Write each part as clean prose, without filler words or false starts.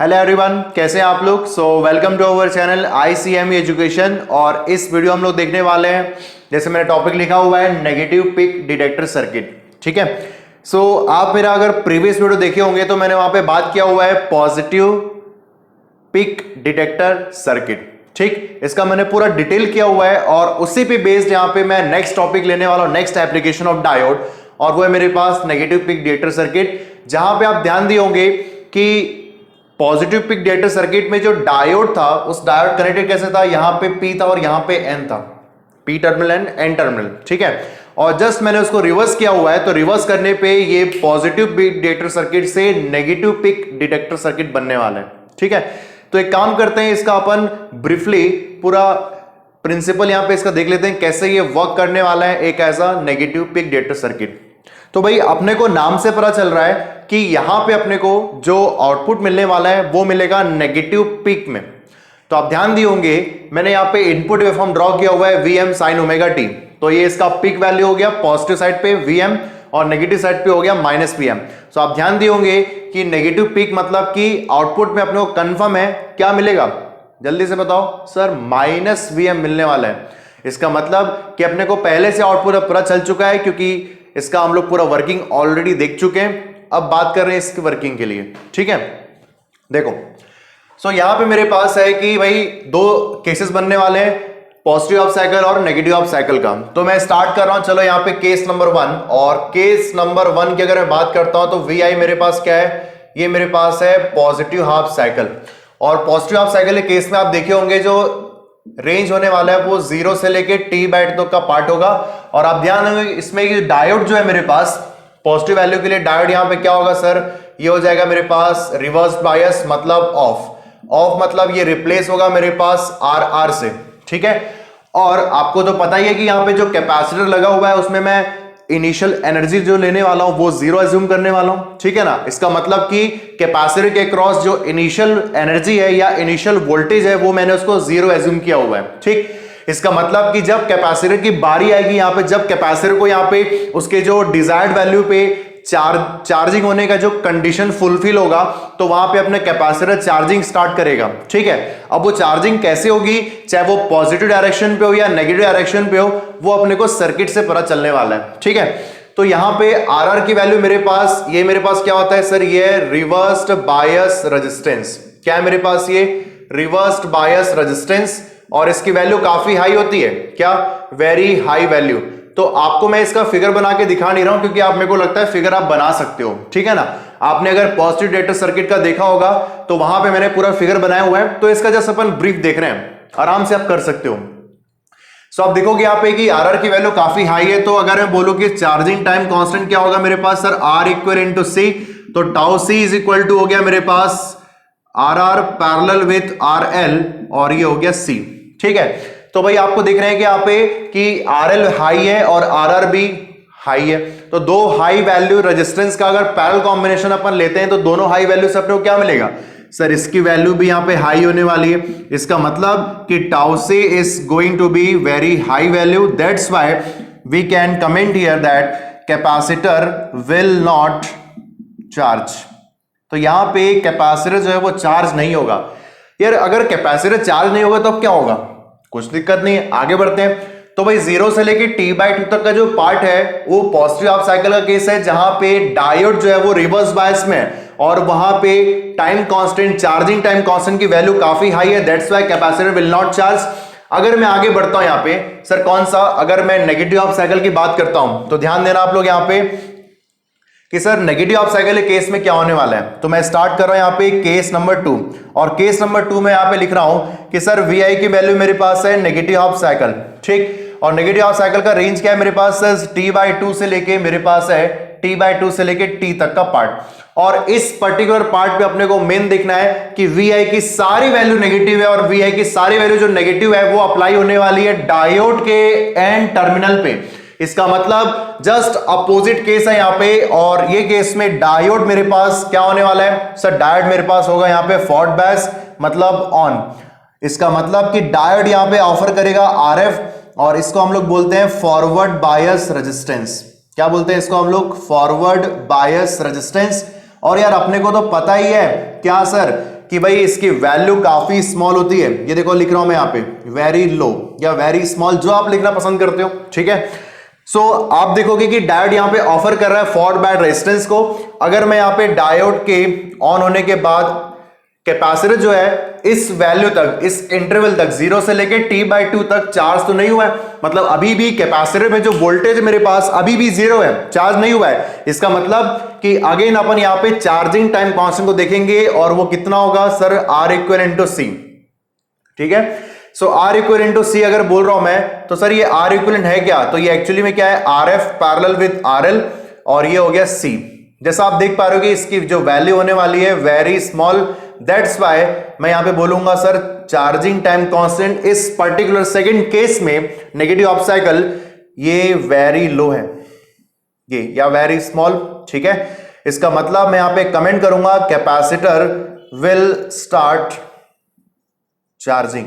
Hello everyone, कैसे हैं आप लोग। So welcome to our channel ICME education. और इस वीडियो हम लोग देखने वाले हैं, जैसे मैंने टॉपिक लिखा हुआ है नेगेटिव पिक डिटेक्टर सर्किट। ठीक है। सो आप मेरा अगर प्रीवियस वीडियो देखे होंगे तो मैंने वहां पे बात किया हुआ है पॉजिटिव पिक डिटेक्टर सर्किट। ठीक, इसका मैंने पूरा डिटेल किया हुआ है और उसी पे बेस्ड यहाँ पे मैं नेक्स्ट टॉपिक लेने वाला हूं, नेक्स्ट एप्लीकेशन ऑफ डायोड, और वो है मेरे पास नेगेटिव पिक डिटेक्टर सर्किट। जहां पे आप ध्यान दिए होंगे कि पॉजिटिव पिक डिटेक्टर सर्किट में जो डायोड था, उस डायोड कनेक्टेड कैसे था, यहां पे P था और यहां पे N था, P terminal and N terminal. ठीक है। और जस्ट मैंने उसको रिवर्स किया हुआ है, तो रिवर्स करने पे ये पॉजिटिव पिक डिटेक्टर सर्किट से नेगेटिव पिक डिटेक्टर सर्किट बनने वाला है। ठीक है। तो एक काम करते हैं, इसका अपन ब्रीफली पूरा प्रिंसिपल यहां पे इसका देख लेते हैं कैसे ये वर्क करने वाला है एक ऐसा नेगेटिव पिक डिटेक्टर सर्किट। तो भाई अपने को नाम से पता चल रहा है कि यहां पे अपने को जो आउटपुट मिलने वाला है वो मिलेगा नेगेटिव पिक में। तो आप ध्यान दिए होंगे मैंने यहां पे इनपुट वेवफॉर्म ड्रॉ किया हुआ है Vm sin ओमेगा t। तो ये इसका पिक वैल्यू हो गया पॉजिटिव साइड पे Vm और नेगेटिव साइड पे हो गया -Pm। तो आप ध्यान दिए होंगे कि नेगेटिव पिक मतलब कि आउटपुट में अपने को कंफर्म है क्या मिलेगा, जल्दी से बताओ सर, -Vm मिलने वाला है। इसका मतलब कि अपने को पहले से आउटपुट पता चल चुका है, क्योंकि इसका हम लोग पूरा वर्किंग ऑलरेडी देख चुके हैं। अब बात कर रहे हैं इसकी वर्किंग के लिए। ठीक है, देखो। सो यहां पे मेरे पास है कि भाई दो केसेस बनने वाले हैं, पॉजिटिव हाफ साइकिल और नेगेटिव हाफ साइकिल का। तो मैं स्टार्ट कर रहा हूं, चलो यहां पे केस नंबर 1। और केस नंबर 1 की अगर मैं बात करता हूं तो VI मेरे पास क्या है, ये मेरे पास है पॉजिटिव हाफ साइकिल। और पॉजिटिव हाफ साइकिल के केस में आप देखे होंगे जो रेंज होने वाला है वो 0 से लेके T/2 तक का पार्ट होगा। और आप ध्यान देंगे इसमें डायोड जो है मेरे पास पॉजिटिव वैल्यू के लिए डायोड यहां पे क्या होगा सर, ये हो जाएगा मेरे पास रिवर्स बायस, मतलब ऑफ मतलब ये रिप्लेस होगा मेरे पास RR से। ठीक है। और आपको तो पता ही है कि यहां पे जो कैपेसिटर लगा हुआ है उसमें मैं इनिशियल एनर्जी जो लेने वाला हूं वो 0 एज्यूम करने वाला हूं। ठीक है ना। इसका मतलब कि कैपेसिटर के क्रॉस जो इनिशियल एनर्जी है या इनिशियल वोल्टेज है वो मैंने उसको 0 एज्यूम किया हुआ है। ठीक। इसका मतलब कि जब कैपेसिटर की बारी आएगी यहां पे, जब कैपेसिटर को यहां पे उसके जो डिजायर्ड वैल्यू पे चार्जिंग होने का जो कंडीशन फुलफिल होगा, तो वहां पे अपने कैपेसिटर चार्जिंग स्टार्ट करेगा। ठीक है। अब वो चार्जिंग कैसे होगी, चाहे वो पॉजिटिव डायरेक्शन पे हो या नेगेटिव डायरेक्शन पे हो, वो अपने को सर्किट से पता चलने वाला है। ठीक है। तो यहां पे RR की वैल्यू मेरे पास, ये मेरे पास क्या होता है सर, ये रिवर्स्ड बायस रेजिस्टेंस। क्या है मेरे पास, ये रिवर्स्ड बायस रेजिस्टेंस, और इसकी वैल्यू काफी हाई होती है। क्या, वेरी हाई वैल्यू। तो आपको मैं इसका फिगर बना के दिखा नहीं रहा हूं, क्योंकि आप मेरे को लगता है फिगर आप बना सकते हो। ठीक है ना। आपने अगर पॉजिटिव डिटेक्टर सर्किट का देखा होगा तो वहां पे मैंने पूरा फिगर बनाया हुआ है, तो इसका जस्ट अपन ब्रीफ देख रहे हैं, आराम से आप कर सकते हो। सो आप देखोगे यहाँ पे कि RR की वैल्यू काफी हाई है। तो अगर मैं बोलूं कि चार्जिंग टाइम कांस्टेंट क्या होगा मेरे पास sir, R equal into C, तो tau C is equal to हो गया मेरे पास RR पैरेलल विथ RL, और ये हो गया C। ठीक है। तो भाई आपको दिख रहे हैं कि यहाँ पे कि RL हाई है और RR भी हाई है। तो दो हाई वैल्यू रेजिस्टेंस का अगर पैरेलल कॉम्बिनेशन अपन लेते हैं तो दोनों हाई वैल्यू से अपने को क्या मिलेगा सर, इसकी वैल्यू भी यहाँ पे हाई होने वाली है। इसका मतलब कि टाउ से is going to be very high value. That's why we can comment here that capacitor will not charge. तो यहां पे कैपेसिटर जो है वो चार्ज नहीं होगा। यार अगर कैपेसिटर चार्ज नहीं होगा तो अब क्या होगा, कुछ दिक्कत नहीं है, आगे बढ़ते हैं। तो भाई 0 से लेके T/2 तक का जो पार्ट है वो पॉजिटिव हाफ साइकिल का केस है, जहां पे डायोड जो है वो रिवर्स बायस में है, और वहां पे time constant, charging time constant की वैल्यू काफी हाई है। That's why capacitor will not charge. अगर मैं आगे बढ़ता हूं यहां पे सर, कौन सा, अगर मैं नेगेटिव हाफ साइकिल की बात करता हूं तो ध्यान देना आप लोग यहां पे कि सर नेगेटिव हाफ साइकिल के केस में क्या होने वाला है। तो मैं स्टार्ट कर रहा हूं यहां पे केस नंबर 2, और केस नंबर 2 में यहां पे लिख रहा हूं कि सर VI की वैल्यू मेरे पास है नेगेटिव हाफ साइकिल। ठीक। और नेगेटिव हाफ साइकिल का रेंज क्या है मेरे पास सर, T/2 से लेके मेरे पास है T/2 से लेके T तक का पार्ट। और इस पर्टिकुलर पार्ट पे अपने को मेन देखना है कि VI की सारी वैल्यू नेगेटिव है, और VI की सारी वैल्यू जो नेगेटिव है वो अप्लाई होने वाली है डायोड के एंड टर्मिनल पे। इसका मतलब जस्ट अपोजिट केस है यहाँ पे, और ये केस में डायोड मेरे पास क्या होने वाला है सर, डायोड मेरे पास होगा यहाँ पे फॉरवर्ड बायस, मतलब ऑन। इसका मतलब कि डायोड यहाँ पे ऑफर करेगा RF, और इसको हम लोग बोलते हैं फॉरवर्ड बायस रेजिस्टेंस। क्या बोलते हैं इसको हम लोग, फॉरवर्ड बायस रेजिस्टेंस। और यार अपने को तो पता ही है क्या सर कि भाई इसकी वैल्यू काफी स्मॉल होती है, ये देखो लिख रहा हूं मैं यहाँ पे वेरी लो या वेरी स्मॉल, जो आप लिखना पसंद करते हो, ठीक है। सो आप देखोगे कि डायोड यहां पे ऑफर कर रहा है फॉरवर्ड बायस रेजिस्टेंस को। अगर मैं यहां पे डायोड के ऑन होने के बाद कैपेसिटर जो है इस वैल्यू तक, इस इंटरवल तक 0 से लेके t/2 तक चार्ज तो नहीं हुआ है, मतलब अभी भी कैपेसिटर में जो वोल्टेज मेरे पास अभी भी 0 है, चार्ज नहीं हुआ है। इसका मतलब कि अगेन अपन यहां पे चार्जिंग टाइम कांस्टेंट को देखेंगे और वो कितना होगा sir, R equal into C, ठीक है। सो R इक्वल इंटू C अगर बोल रहा हूं मैं तो सर ये R इक्वल है क्या, तो ये एक्चुअली में क्या है, RF पैरेलल विद RL और ये हो गया C। जैसा आप देख पा रहे हो कि इसकी जो वैल्यू होने वाली है वेरी स्मॉल, दैट्स वाई मैं यहां पे बोलूंगा सर चार्जिंग टाइम कांस्टेंट इस पर्टिकुलर सेकंड केस में नेगेटिव ऑफ साइकिल ये वेरी लो है, ये या वेरी स्मॉल, ठीक है। इसका मतलब मैं यहां पे कमेंट करूंगा कैपेसिटर विल स्टार्ट चार्जिंग,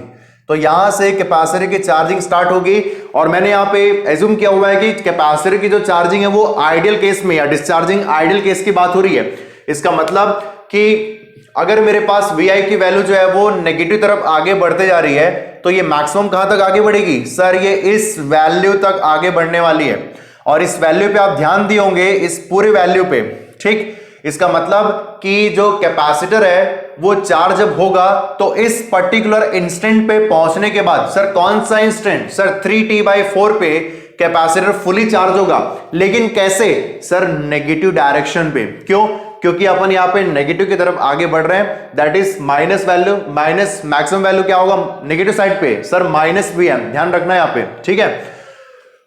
तो यहां से कैपेसिटर की चार्जिंग स्टार्ट होगी। और मैंने यहां पे एज्यूम किया हुआ है कि कैपेसिटर की जो चार्जिंग है वो आइडियल केस में या डिस्चार्जिंग आइडियल केस की बात हो रही है। इसका मतलब कि अगर मेरे पास VI की वैल्यू जो है वो नेगेटिव तरफ आगे बढ़ते जा रही है तो ये मैक्सिमम कहां तक आगे बढ़ेगी सर, ये इस वैल्यू तक आगे बढ़ने वाली है। और इस वैल्यू पे आप ध्यान दिए होंगे, इस पूरे वैल्यू पे, ठीक। इसका मतलब कि जो कैपेसिटर है वो चार्ज जब होगा तो इस पर्टिकुलर इंस्टेंट पे पहुंचने के बाद, सर कौन सा इंस्टेंट, सर 3t/4 पे कैपेसिटर फुली चार्ज होगा। लेकिन कैसे सर, नेगेटिव डायरेक्शन पे। क्यों, क्योंकि अपन यहां पे नेगेटिव की तरफ आगे बढ़ रहे हैं, that is minus value, minus maximum value क्या होगा नेगेटिव साइड पे सर, -Vm, ध्यान रखना यहां पे, ठीक है।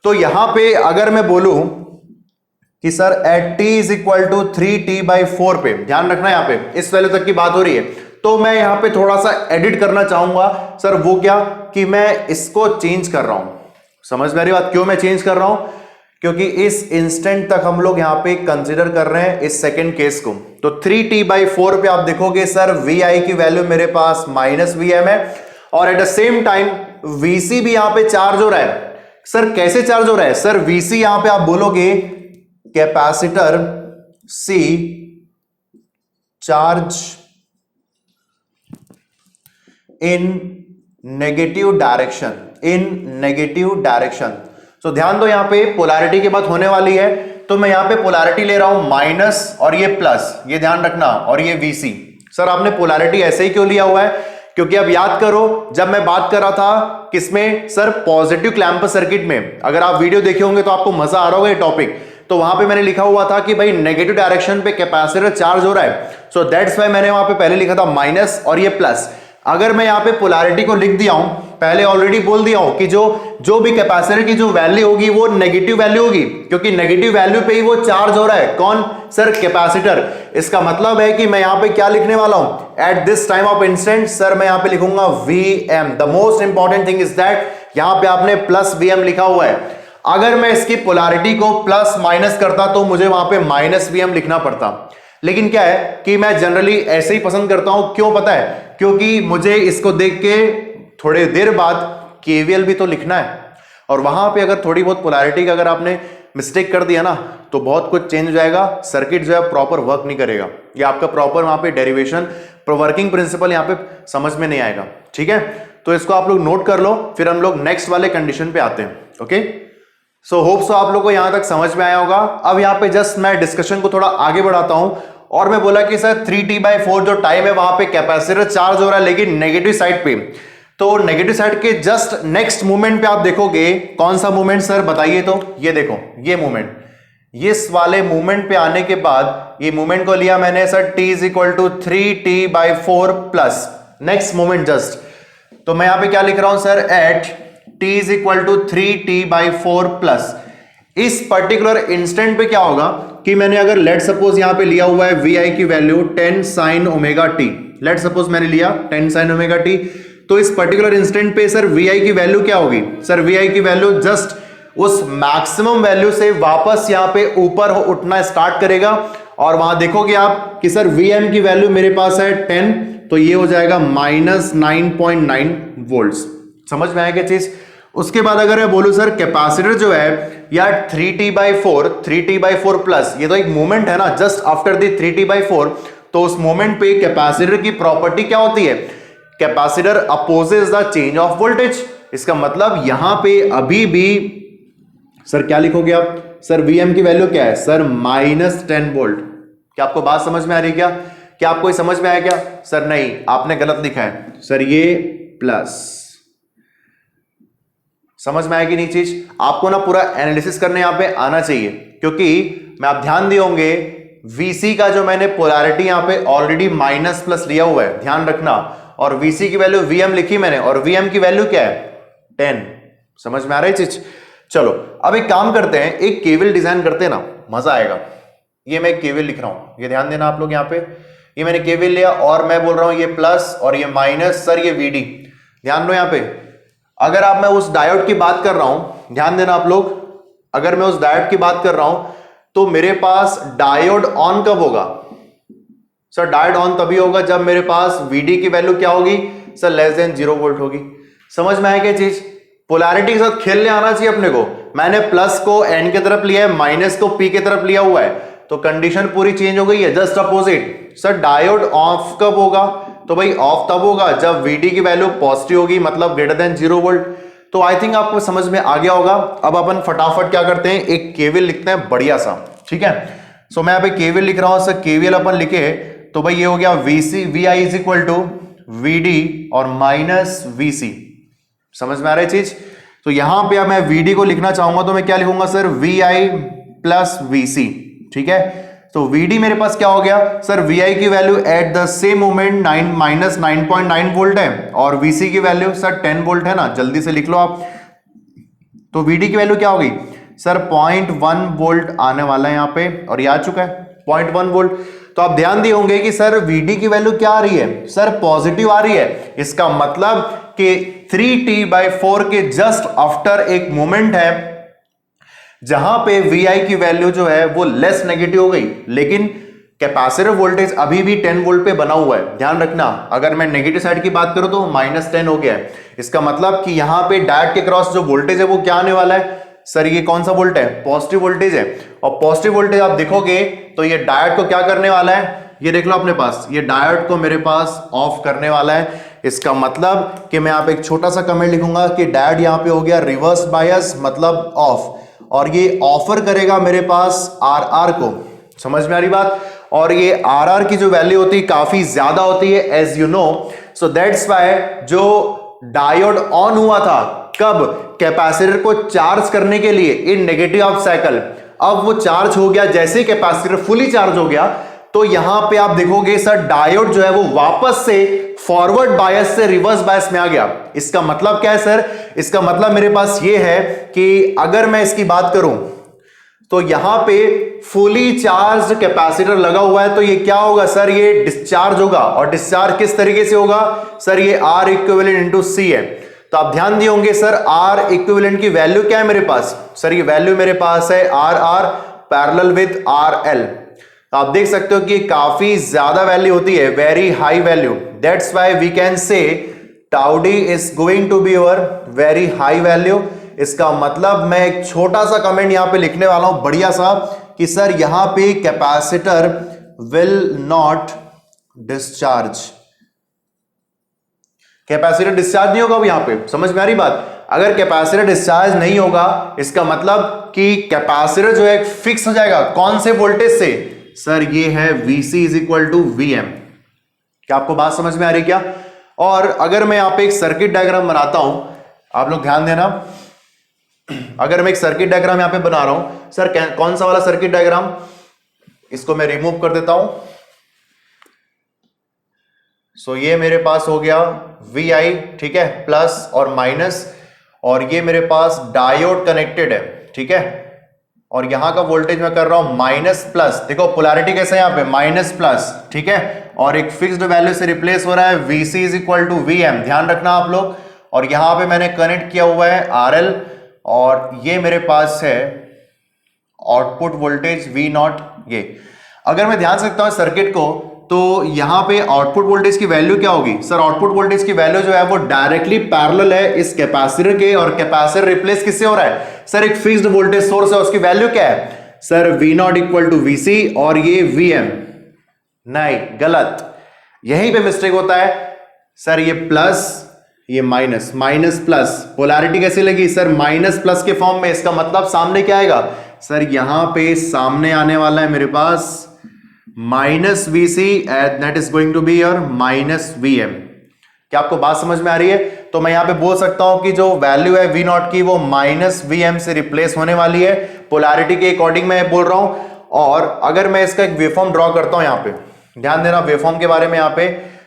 तो यहां पे अगर मैं बोलूं कि sir at t is equal to 3t/4 पे, ध्यान रखना यहां पे इस वैल्यू तक की बात हो रही है, तो मैं यहां पे थोड़ा सा एडिट करना चाहूंगा सर, वो क्या कि मैं इसको चेंज कर रहा हूं। समझ मेरी बात, क्यों मैं चेंज कर रहा हूं, क्योंकि इस इंस्टेंट तक हम लोग यहां पे कंसीडर कर रहे हैं इस सेकंड केस को। तो 3t/4 पे आप देखोगे सर VI की वैल्यू मेरे पास -Vm है और at the same time VC भी यहां पे चार्ज हो रहा है। सर कैसे चार्ज हो रहा है सर, VC यहां पे आप बोलोगे capacitor C charge in negative direction, in negative direction. तो ध्यान दो यहां पे पोलैरिटी की बात होने वाली है, तो मैं यहां पे पोलैरिटी ले रहा हूं माइनस और ये प्लस, ये ध्यान रखना, और ये VC। सर आपने पोलैरिटी ऐसे ही क्यों लिया हुआ है, क्योंकि अब याद करो जब मैं बात कर रहा था किसमें सर, पॉजिटिव क्लैंपर सर्किट में, अगर आप वीडियो देखे होंगे तो आपको मजा आ रहा होगा ये टॉपिक, तो वहां पे मैंने लिखा हुआ था कि भाई नेगेटिव डायरेक्शन पे कैपेसिटर चार्ज हो रहा है, सो दैट्स वाई मैंने वहां पे पहले लिखा था माइनस और ये प्लस। अगर मैं यहां पे पोलैरिटी को लिख दिया हूं, पहले ऑलरेडी बोल दिया हूं कि जो भी कैपेसिटर की जो वैल्यू होगी वो नेगेटिव वैल्यू होगी, क्योंकि नेगेटिव वैल्यू पे ही वो चार्ज हो रहा है, कौन सर, कैपेसिटर। इसका मतलब है कि मैं यहां पे क्या लिखने वाला हूं, at this time of instant sir मैं यहां पे लिखूंगा Vm। The most important thing is that यहां पे आपने +Vm लिखा हुआ है। अगर मैं इसकी पोलैरिटी को प्लस माइनस करता तो मुझे वहां पे -Vm लिखना पड़ता, लेकिन क्या है कि मैं जनरली ऐसे ही पसंद करता हूं। क्यों पता है, क्योंकि मुझे इसको देख के थोड़ी देर बाद KVL भी तो लिखना है, और वहां पे अगर थोड़ी बहुत पोलैरिटी का अगर आपने मिस्टेक कर दिया ना तो बहुत कुछ चेंज हो जाएगा, सर्किट जो है प्रॉपर वर्क नहीं करेगा, या आपका प्रॉपर वहां पे डेरिवेशन वर्किंग प्रिंसिपल यहां पे समझ में नहीं आएगा, ठीक है। तो इसको आप लोग नोट कर लो, फिर हम लोग नेक्स्ट वाले कंडीशन पे आते हैं। ओके, सो होप सो आप लोग को यहां तक समझ में आया होगा। अब यहां पे जस्ट मैं डिस्कशन को थोड़ा आगे बढ़ाता हूं, और मैं बोला कि सर 3t/4 जो टाइम है वहां पे कैपेसिटर चार्ज हो रहा है लेकिन नेगेटिव साइड पे, तो नेगेटिव साइड के जस्ट नेक्स्ट मूवमेंट पे आप देखोगे, कौन सा मूवमेंट सर बताइए, तो ये देखो ये मूवमेंट, इस वाले मूवमेंट पे आने के बाद ये मूवमेंट को लिया मैंने sir t is equal to 3t/4 plus next movement just, तो मैं यहां पे क्या लिख रहा हूं sir, at t is equal to 3t/4 plus. इस पर्टिकुलर इंस्टेंट पे क्या होगा कि मैंने अगर लेट सपोज यहां पे लिया हुआ है VI की value 10 sin ωt, let suppose मैंने लिया 10 sin ωt, तो इस पर्टिकुलर इंस्टेंट पे सर VI की वैल्यू क्या होगी सर, VI की वैल्यू जस्ट उस मैक्सिमम वैल्यू से वापस यहां पे ऊपर उठना स्टार्ट करेगा, और वहां देखोगे आप कि सर Vm की वैल्यू मेरे पास है 10, तो ये हो जाएगा -9.9 वोल्ट्स। समझ में आएगा चीज। उसके बाद अगर मैं बोलूं सर कैपेसिटर जो है यार 3t/4 प्लस, ये तो एक मूवमेंट है ना जस्ट आफ्टर दी 3t/4, तो उस मोमेंट पे कैपेसिटर की प्रॉपर्टी क्या होती है, capacitor opposes the change of voltage. इसका मतलब यहां पे अभी भी सर क्या लिखोगे आप, सर Vm की वैल्यू क्या है सर -10 वोल्ट। क्या आपको बात समझ में आ रही है क्या आपको समझ में आया क्या? सर नहीं, आपने गलत लिखा है सर, ये प्लस। समझ में आएगी नहीं चीज? आपको ना पूरा एनालिसिस करने यहां पे आना चाहिए, क्योंकि मैं आप ध्यान दिए होंगे Vc का जो मैंने पोलैरिटी यहां पे ऑलरेडी माइनस प्लस लिया हुआ है, ध्यान रखना। और Vc की वैल्यू Vm लिखी मैंने, और Vm की वैल्यू क्या है 10। समझ में आ रही है चीज? चलो अब एक काम करते हैं, एक केबल डिजाइन करते हैं ना, मजा आएगा। ये मैं एक केबल लिख रहा हूं, ये ध्यान देना आप लोग। यहां पे ये मैंने केबल लिया और मैं बोल रहा हूं ये प्लस और ये माइनस, सर ये Vd। ध्यान दो यहां पे, अगर आप मैं उस डायोड की बात कर रहा हूं, ध्यान देना आप लोग, अगर मैं उस डायोड की बात कर रहा हूं तो मेरे पास डायोड ऑन कब होगा सर? डायोड ऑन तभी होगा जब मेरे पास Vd की वैल्यू क्या होगी सर, लेस देन 0 वोल्ट होगी। समझ में आया क्या चीज? पोलैरिटी के साथ खेलने आना चाहिए अपने को। मैंने प्लस को एन की तरफ लिया है, माइनस को पी की तरफ लिया हुआ है, तो कंडीशन पूरी चेंज हो गई है। Just opposite sir, diode off कब होगा? तो भाई ऑफ तब होगा जब Vd की वैल्यू पॉजिटिव होगी, मतलब ग्रेटर देन 0 वोल्ट। तो आई थिंक आपको समझ में आ गया होगा। अब अपन फटाफट क्या करते हैं, एक केवीएल लिखते हैं बढ़िया सा, ठीक है। सो मैं यहाँ पे केवीएल लिख रहा हूं सर, केवीएल अपन लिखे तो भाई ये हो गया Vi is equal to Vd और माइनस Vc। समझ में आ रहा है चीज? तो यहां पे अब मैं Vd को लिखना चाहूंगा तो मैं क्या लिखूंगा सर, Vi प्लस Vc, ठीक है। तो Vd मेरे पास क्या हो गया सर, Vi की value at the same moment minus 9.9 volt है, और Vc की वैल्यू सर 10 वोल्ट है ना, जल्दी से लिख लो आप। तो Vd की वैल्यू क्या होगी सर, 0.1 वोल्ट आने वाला है यहाँ पे, और ये आ चुका है 0.1 वोल्ट। तो आप ध्यान दिए होंगे कि सर Vd की वैल्यू क्या आ रही है सर, पॉजिटिव आ रही है। इसका मतलब कि 3T/4 के जस्ट आफ्टर एक मोमेंट है जहां पे Vi की वैल्यू जो है वो लेस नेगेटिव हो गई, लेकिन कैपेसिटर वोल्टेज अभी भी 10 वोल्ट पे बना हुआ है। ध्यान रखना, अगर मैं नेगेटिव साइड की बात करूं तो -10 हो गया है। इसका मतलब कि यहां पे डायोड के क्रॉस जो वोल्टेज है वो क्या आने वाला है सर, ये कौन सा वोल्ट है, पॉजिटिव वोल्टेज है। और पॉजिटिव वोल्टेज आप देखोगे तो ये डायोड को क्या करने वाला है, ये देख लो अपने पास, ये डायोड को मेरे पास ऑफ करने वाला है। इसका मतलब कि मैं यहाँ पे एक छोटा सा कमेंट लिखूंगा कि डायोड यहाँ पे हो गया रिवर्स बायस, मतलब ऑफ, और ये ऑफर करेगा मेरे पास RR को। समझ में आ रही बात? और ये RR की जो वैल्यू होती है काफी ज्यादा होती है, as you know. So that's why जो डायोड ऑन हुआ था कब, कैपेसिटर को चार्ज करने के लिए इन नेगेटिव ऑफ साइकिल, अब वो चार्ज हो गया। जैसे कैपेसिटर फुली चार्ज हो गया तो यहां पे आप देखोगे सर डायोड जो है वो वापस से फॉरवर्ड बायस से रिवर्स बायस में आ गया। इसका मतलब क्या है सर, इसका मतलब मेरे पास ये है कि अगर मैं इसकी बात करूं तो यहां पे फुली चार्ज कैपेसिटर लगा हुआ है, तो ये क्या होगा सर, ये डिस्चार्ज होगा। और डिस्चार्ज किस तरीके से होगा सर, ये R इक्विवेलेंट इंटू C है। तो आप ध्यान दिए होंगे सर, R इक्विवेलेंट की वैल्यू क्या है मेरे पास सर, ये वैल्यू मेरे पास है RR पैरेलल विद RL। तो आप देख सकते हो कि काफी ज्यादा वैल्यू होती है, very high value. That's why we can say tau D is going to be your very high value. इसका मतलब मैं एक छोटा सा कमेंट यहां पे लिखने वाला हूं बढ़िया सा, कि सर यहां पे capacitor will not discharge, capacitor discharge नहीं होगा यहां पे। समझ में आ रही बात? अगर कैपेसिटर डिस्चार्ज नहीं होगा इसका मतलब कि कैपेसिटर जो है फिक्स हो जाएगा, कौन से वोल्टेज से सर, ये है Vc is equal to Vm। क्या आपको बात समझ में आ रही क्या? और अगर मैं यहां पे एक सर्किट डायग्राम बनाता हूं, आप लोग ध्यान देना, अगर मैं एक सर्किट डायग्राम यहां पे बना रहा हूं सर, कौन सा वाला सर्किट डायग्राम, इसको मैं रिमूव कर देता हूं। सो ये मेरे पास हो गया Vi, ठीक है, प्लस और माइनस, और ये मेरे पास डायोड कनेक्टेड है, ठीक है। और यहां का वोल्टेज मैं कर रहा हूं माइनस प्लस, देखो पोलैरिटी कैसे है यहां पे, माइनस प्लस, ठीक है, और एक फिक्स्ड वैल्यू से रिप्लेस हो रहा है Vc is equal to Vm, ध्यान रखना आप लोग। और यहां पे मैंने कनेक्ट किया हुआ है RL, और ये मेरे पास है आउटपुट वोल्टेज V0। ये अगर मैं ध्यान से देखता हूं सर्किट को, तो यहां पे आउटपुट वोल्टेज की वैल्यू क्या होगी सर, आउटपुट वोल्टेज की वैल्यू जो है वो डायरेक्टली पैरेलल है इस कैपेसिटर के, और कैपेसिटर रिप्लेस किससे हो रहा है सर, एक फिक्स्ड वोल्टेज सोर्स है, उसकी वैल्यू क्या है sir, V0 equal to Vc और ये Vm। नहीं, गलत, यहीं पे मिस्टेक होता है सर। ये प्लस, ये माइनस, माइनस प्लस, पोलैरिटी कैसे लगी सर? माइनस प्लस के फॉर्म में। इसका मतलब सामने क्या आएगा सर? यहां पे सामने आने वाला है मेरे पास minus VC, that is going to be your minus VM। क्या आपको बात समझ में आ रही है? तो मैं यहां पे बोल सकता हूं कि जो वैल्यू है V0 की वो माइनस VM से रिप्लेस होने वाली है, पोलैरिटी के अकॉर्डिंग मैं बोल रहा हूं। और अगर मैं इसका एक वेवफॉर्म ड्रॉ करता हूं, यहां पे ध्यान देना वेवफॉर्म के बारे में। यहां पे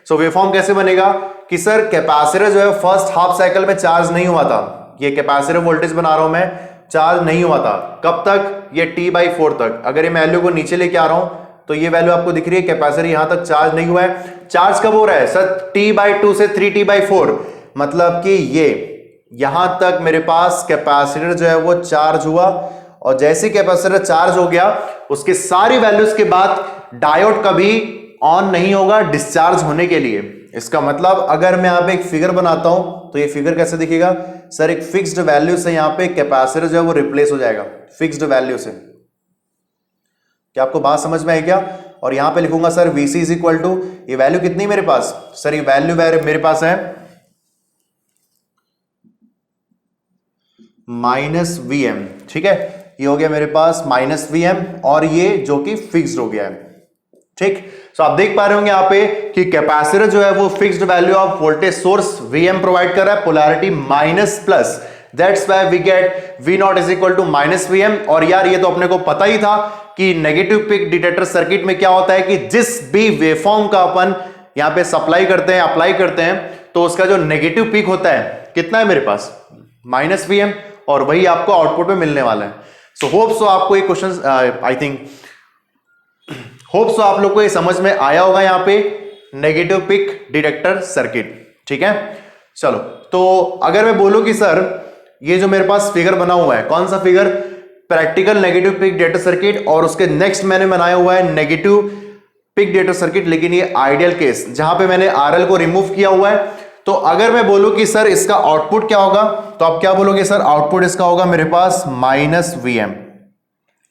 सो वेवफॉर्म कैसे बनेगा कि सर कैपेसिटर जो है फर्स्ट हाफ साइकिल में चार्ज नहीं हुआ था। ये कैपेसिटर वोल्टेज बना रहा हूं मैं, चार्ज नहीं हुआ था। कब तक? ये T/4 तक। अगर ये वैल्यू को नीचे लेके आ रहा हूं तो ये वैल्यू आपको दिख रही है, कैपेसिटर यहां तक चार्ज नहीं हुआ है। चार्ज कब हो रहा है सर? T/2 से 3T/4, मतलब कि ये यहां तक मेरे पास कैपेसिटर जो है वो चार्ज हुआ। और जैसे कैपेसिटर चार्ज हो गया उसके सारी वैल्यूज के बाद डायोड कभी ऑन नहीं होगा डिस्चार्ज होने के लिए। इसका मतलब अगर मैं यहां पे एक फिगर बनाता हूं तो ये फिगर कैसे दिखेगा सर? एक फिक्स्ड वैल्यू से यहां पे कैपेसिटर जो है वो रिप्लेस हो जाएगा फिक्स्ड वैल्यू से। क्या आपको बात समझ में आई क्या? और यहां पे लिखूंगा sir VC is equal to, ये वैल्यू कितनी मेरे पास सर? ये वैल्यू मेरे पास है माइनस VM। ठीक है, ये हो गया मेरे पास माइनस VM और ये जो कि फिक्स्ड हो गया है। ठीक, सो आप देख पा रहे होंगे यहां पे कि कैपेसिटर जो है वो fixed value of voltage source VM provide कर रहा है, polarity minus plus, that's why we get V0 is equal to minus VM। और यार ये तो अपने को पता ही था कि नेगेटिव पीक डिटेक्टर सर्किट में क्या होता है कि जिस भी वेवफॉर्म का अपन यहां पे सप्लाई करते हैं, अप्लाई करते हैं, तो उसका जो नेगेटिव पीक होता है कितना है मेरे पास? माइनस VM, और वही आपको आउटपुट में मिलने वाला है। सो होप सो आपको ये question I think hope so आप लोग को ये समझ में आया होगा यहां पे नेगेटिव पिक डिटेक्टर सर्किट। ठीक है, चलो तो अगर मैं बोलूं कि सर ये जो मेरे पास फिगर बना हुआ है, कौन सा figure? Practical negative peak detector circuit, और उसके नेक्स्ट मैंने बनाया हुआ है नेगेटिव पिक डिटेक्टर सर्किट, लेकिन ये आइडियल केस जहां पे मैंने RL को रिमूव किया हुआ है। तो अगर मैं बोलूं कि सर इसका आउटपुट क्या होगा, तो आप क्या बोलोगे सर? आउटपुट इसका होगा मेरे पास माइनस VM।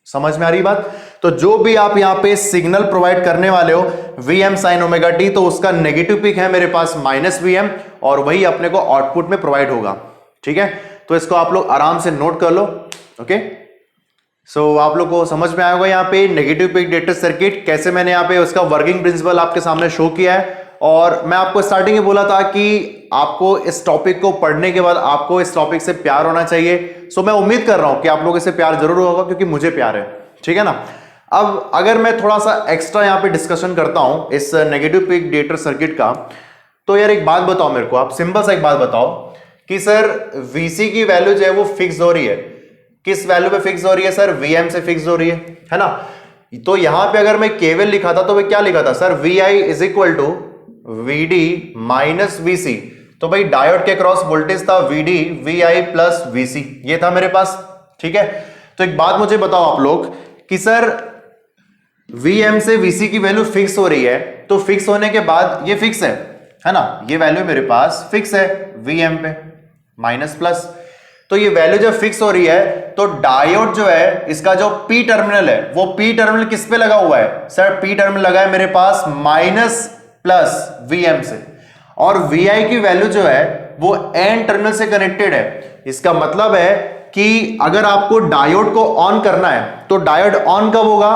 समझ में आ रही बात? तो जो भी आप यहां पे सिग्नल प्रोवाइड करने वाले हो VM sin ओमेगा t, तो उसका नेगेटिव पिक है मेरे पास माइनस VM, और वही अपने को आउटपुट में प्रोवाइड होगा। ठीक है, तो इसको आप लोग आराम से नोट कर लो। ओके, सो आप लोग को समझ में आया होगा यहाँ पे नेगेटिव पिक डिटेक्टर सर्किट कैसे मैंने यहाँ पे उसका वर्किंग प्रिंसिपल आपके सामने शो किया है। और मैं आपको स्टार्टिंग में बोला था कि आपको इस टॉपिक को पढ़ने के बाद आपको इस टॉपिक से प्यार होना चाहिए। सो मैं उम्मीद कर रहा हूं कि आप लोगों से प्यार जरूर होगा, क्योंकि मुझे प्यार है। ठीक है ना? अब अगर मैं थोड़ा सा एक्स्ट्रा यहाँ पे डिस्कशन करता हूं इस नेगेटिव पिक डिटेक्टर सर्किट का, तो यार एक बात बताओ मेरे को, आप सिंपल सा एक बात बताओ कि सर VC की वैल्यू जो है वो फिक्स हो रही है, किस वैल्यू पे फिक्स हो रही है सर? VM से फिक्स हो रही है ना? तो यहां पे अगर मैं केवल लिखा था तो मैं क्या लिखा था sir? VI is equal to VD minus VC। तो भाई डायोड के क्रॉस वोल्टेज था VD VI प्लस VC, ये था मेरे पास। ठीक है, तो एक बात मुझे बताओ आप लोग कि सर VM से VC की वैल्यू फिक्स हो रही है, तो फिक्स होने के बाद ये फिक्स है ना? ये वैल्यू मेरे पास फिक्स है VM पे माइनस प्लस। तो ये वैल्यू जब फिक्स हो रही है तो डायोड जो है इसका जो P टर्मिनल है वो P टर्मिनल किस पे लगा हुआ है सर? P टर्मिनल लगा है मेरे पास माइनस प्लस VM से, और VI की वैल्यू जो है वो N टर्मिनल से कनेक्टेड है। इसका मतलब है कि अगर आपको डायोड को ऑन करना है तो डायोड ऑन कब होगा?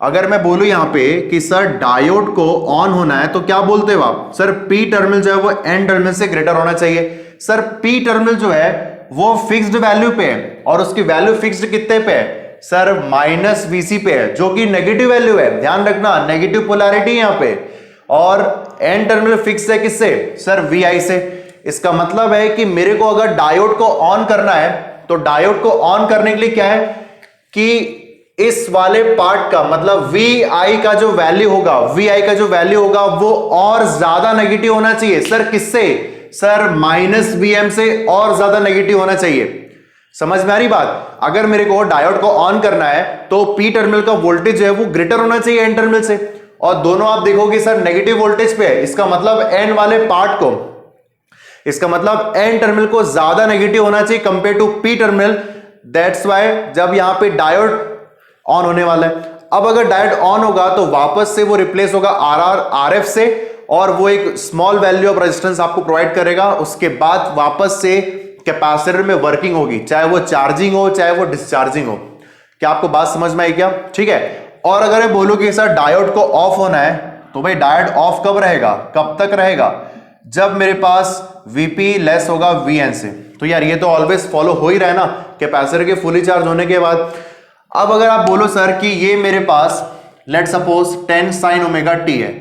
अगर मैं बोलूं यहां पे कि सर डायोड को ऑन होना है तो क्या बोलते हो आप सर? P टर्मिनल जो है वो N टर्मिनल से ग्रेटर होना चाहिए। सर P टर्मिनल जो है वो फिक्स्ड वैल्यू पे है, और उसकी वैल्यू फिक्स्ड कितने पे है सर? माइनस VC पे है, जो कि नेगेटिव वैल्यू है। ध्यान रखना, नेगेटिव पोलैरिटी यहां पे, और N टर्मिनल फिक्स है किससे सर? VI से। इसका मतलब है कि मेरे को अगर डायोड को ऑन करना है तो डायोड को ऑन करने के लिए क्या है कि इस वाले पार्ट का मतलब VI का जो वैल्यू होगा, VI का जो वैल्यू होगा वो और ज्यादा नेगेटिव होना चाहिए सर। किससे सर? माइनस VM से और ज्यादा नेगेटिव होना चाहिए। समझ में आ रही बात? अगर मेरे को डायोड को ऑन करना है तो P टर्मिनल का वोल्टेज जो है वो ग्रेटर होना चाहिए N टर्मिनल से, और दोनों आप देखोगे सर नेगेटिव वोल्टेज पे है। इसका मतलब N वाले पार्ट को, इसका मतलब N टर्मिनल को ज्यादा नेगेटिव होना चाहिए compare to P terminal. That's why जब यहां पे डायोड ऑन होने वाला है, अब अगर डायोड ऑन होगा तो वापस से वो रिप्लेस होगा RF से, और वो एक स्मॉल वैल्यू ऑफ रेजिस्टेंस आपको प्रोवाइड करेगा। उसके बाद वापस से कैपेसिटर में वर्किंग होगी, चाहे वो चार्जिंग हो चाहे वो डिस्चार्जिंग हो। क्या आपको बात समझ में आई क्या? ठीक है। और अगर मैं बोलूं कि सर डायोड को ऑफ होना है, तो भाई डायोड ऑफ कब रहेगा, कब तक रहेगा? जब मेरे पास Vp लेस होगा Vn से। तो यार ये तो ऑलवेज फॉलो हो ही रहा है ना कैपेसिटर के फुली चार्ज होने के बाद। अब अगर आप बोलो सर कि ये मेरे पास let suppose 10 sin omega t है,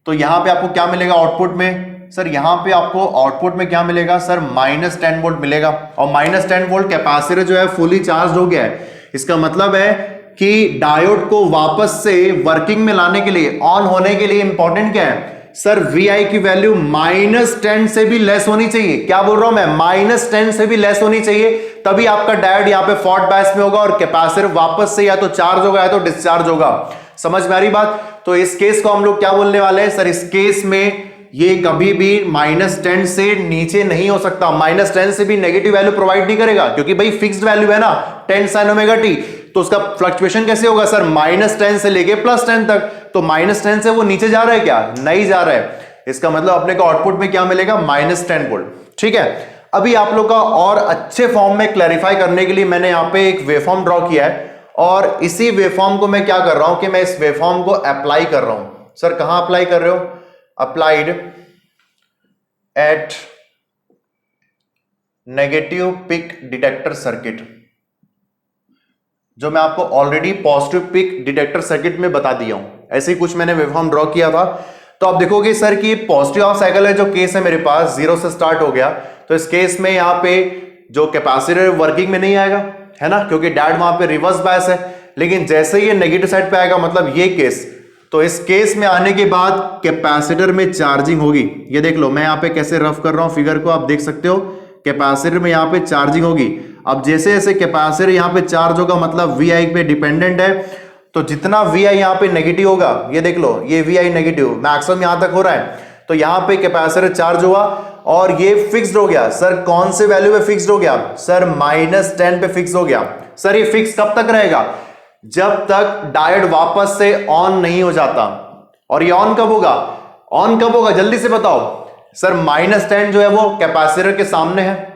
तो यहां पे आपको क्या मिलेगा आउटपुट में? सर यहां पे आपको आउटपुट में क्या मिलेगा सर? -10 वोल्ट मिलेगा। और -10 वोल्ट कैपेसिटर जो है फुली चार्ज हो गया है। इसका मतलब है कि डायोड को वापस से वर्किंग में लाने के लिए, ऑन होने के लिए इंपॉर्टेंट क्या है सर? VI की वैल्यू -10 से भी लेस होनी चाहिए। क्या बोल रहा हूं मैं? -10 से भी लेस होनी चाहिए, तभी आपका डायोड यहां पे फॉल्ट बायस में होगा और कैपेसिटर वापस से या तो चार्ज होगा या तो डिस्चार्ज होगा। समझ में आ रही बात? तो इस केस को हम लोग क्या बोलने वाले हैं सर? इस केस में ये कभी भी -10 से नीचे नहीं हो सकता, -10 से भी नेगेटिव वैल्यू प्रोवाइड नहीं करेगा, क्योंकि भाई फिक्स्ड वैल्यू है ना 10 sin ओमेगा t। तो उसका फ्लक्चुएशन कैसे होगा सर? -10 से लेके +10 तक। तो -10 से वो नीचे जा रहा है क्या? नहीं जा रहा है। इसका मतलब अपने को आउटपुट में क्या मिलेगा? -10 वोल्ट। ठीक है। अभी आप लोग का और अच्छे फॉर्म में क्लैरिफाई करने के लिए मैंने यहां पे एक वेवफॉर्म ड्रॉ किया है, और इसी वेवफॉर्म को मैं क्या कर रहा हूं कि मैं इस वेवफॉर्म को अप्लाई कर रहा हूं। सर कहां अप्लाई कर रहे हो? Applied at negative peak detector circuit, जो मैं आपको already positive peak detector circuit में बता दिया हूं। ऐसे ही कुछ मैंने वेवफॉर्म ड्रॉ किया था। तो आप देखोगे सर कि पॉजिटिव हाफ साइकिल है जो केस है मेरे पास 0 से स्टार्ट हो गया, तो इस केस में यहां पे जो कैपेसिटर वर्किंग में नहीं आएगा, है ना, क्योंकि डायोड वहां पे रिवर्स बायस है। लेकिन जैसे ही ये नेगेटिव साइड पे आएगा, मतलब ये केस, तो इस केस में आने के बाद कैपेसिटर में चार्जिंग होगी। ये देख लो मैं यहाँ पे कैसे रफ कर रहा हूं फिगर को, आप देख सकते हो कैपेसिटर में यहाँ पे चार्जिंग होगी। अब जैसे जैसे कैपेसिटर यहाँ पे चार्ज होगा, मतलब VI पे डिपेंडेंट है, तो जितना VI यहाँ पे नेगेटिव होगा, ये देख लो ये VI नेगेटिव मैक्सिमम यहाँ तक हो रहा है, तो यहाँ पे कैपेसिटर चार्ज हुआ और ये फिक्स्ड हो गया। सर कौन से वैल्यू पे फिक्स्ड हो गया? सर -10 पे फिक्स हो गया। सर ये फिक्स कब तक रहेगा? जब तक डायोड वापस से ऑन नहीं हो जाता। और ये ऑन कब होगा? ऑन कब होगा जल्दी से बताओ सर? -10 जो है वो कैपेसिटर के सामने है,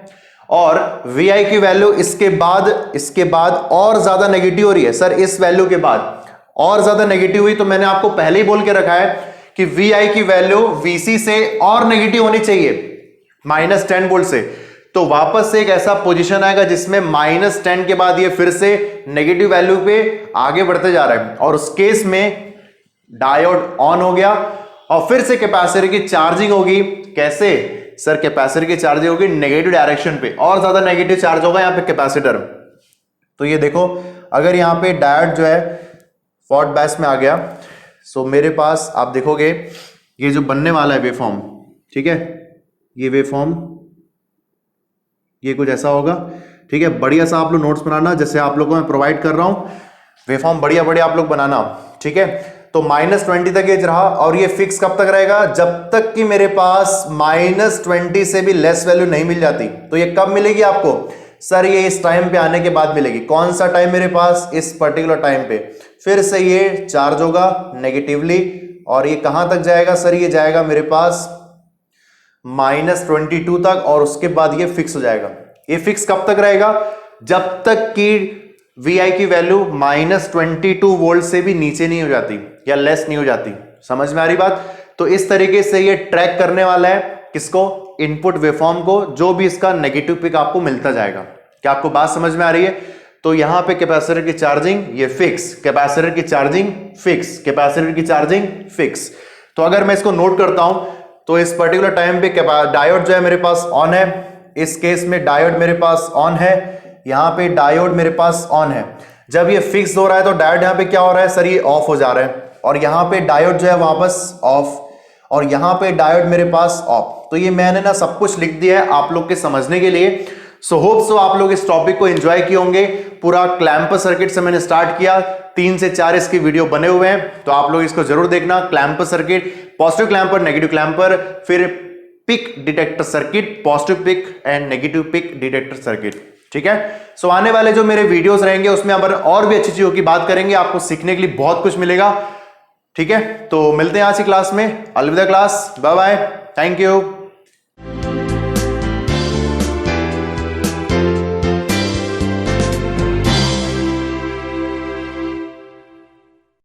और VI की वैल्यू इसके बाद और ज्यादा नेगेटिव हो रही है। सर इस वैल्यू के बाद और ज्यादा नेगेटिव हुई, तो मैंने आपको पहले ही बोल के रखा है कि VI की वैल्यू VC से और नेगेटिव होनी चाहिए -10 वोल्ट से। तो वापस से एक ऐसा पोजीशन आएगा जिसमें -10 के बाद ये फिर से नेगेटिव वैल्यू पे आगे बढ़ते जा रहा है, और उस केस में डायोड ऑन हो गया और फिर से कैपेसिटर की चार्जिंग होगी। कैसे सर? कैपेसिटर की चार्जिंग होगी नेगेटिव डायरेक्शन पे, और ज्यादा नेगेटिव चार्ज होगा यहाँ पे कैपेसिटर। तो ये देखो अगर यहाँ पे डायोड जो है फॉल्ट बायस में आ गया, सो मेरे पास आप देखोगे ये जो बनने वाला है वेवफॉर्म, ठीक है, ये वेवफॉर्म ये कुछ ऐसा होगा। ठीक है, बढ़िया सा आप लोग नोट्स बनाना, जैसे आप लोगों को मैं प्रोवाइड कर रहा हूं वेवफॉर्म, बढ़िया बढ़िया आप लोग बनाना। ठीक है, तो -20 तक एज रहा, और ये फिक्स कब तक रहेगा? जब तक कि मेरे पास -20 से भी लेस वैल्यू नहीं मिल जाती। तो ये कब मिलेगी आपको? सर ये इस टाइम पे आने के बाद मिलेगी। कौन सा टाइम मेरे पास? इस पर्टिकुलर टाइम पे फिर से ये चार्ज होगा नेगेटिवली, और ये कहां तक जाएगा? सर ये जाएगा मेरे पास -22 तक, और उसके बाद ये फिक्स हो जाएगा। ये फिक्स कब तक रहेगा? जब तक कि VI की वैल्यू -22 वोल्ट से भी नीचे नहीं हो जाती या लेस नहीं हो जाती। समझ में आ रही बात? तो इस तरीके से ये ट्रैक करने वाला है किसको? इनपुट वेवफॉर्म को, जो भी इसका नेगेटिव पिक आपको मिलता जाएगा। क्या आपको बात समझ में आ रही है? तो यहां पे कैपेसिटर की चार्जिंग ये फिक्स, कैपेसिटर की चार्जिंग फिक्स, कैपेसिटर की चार्जिंग फिक्स। तो अगर मैं इसको नोट करता हूं, तो इस पर्टिकुलर टाइम पे डायोड जो है मेरे पास ऑन है, इस केस में डायोड मेरे पास ऑन है, यहां पे डायोड मेरे पास ऑन है। जब ये फिक्स हो रहा है तो डायोड यहां पे क्या हो रहा है? सर ये ऑफ हो जा रहा है, और यहां पे डायोड जो है वापस ऑफ, और यहां पे डायोड मेरे पास ऑफ। तो ये मैंने ना सब कुछ लिख दिया है आप लोग के समझने के लिए। सो होप सो आप लोग इस टॉपिक को एंजॉय किए होंगे। पूरा क्लैंपर सर्किट से मैंने स्टार्ट किया, 3 से 4 इसकी वीडियो बने हुए हैं, तो आप लोग इसको जरूर देखना। Clamper circuit, positive clamper, negative clamper, फिर peak detector circuit, positive peak and negative peak detector circuit. ठीक है। सो आने वाले जो मेरे वीडियोस रहेंगे उसमें अपन और भी अच्छी चीजों की बात करेंगे, आपको सीखने के लिए बहुत कुछ मिलेगा। ठीक है, तो मिलते हैं आज की क्लास में। अलविदा class, bye bye, thank you.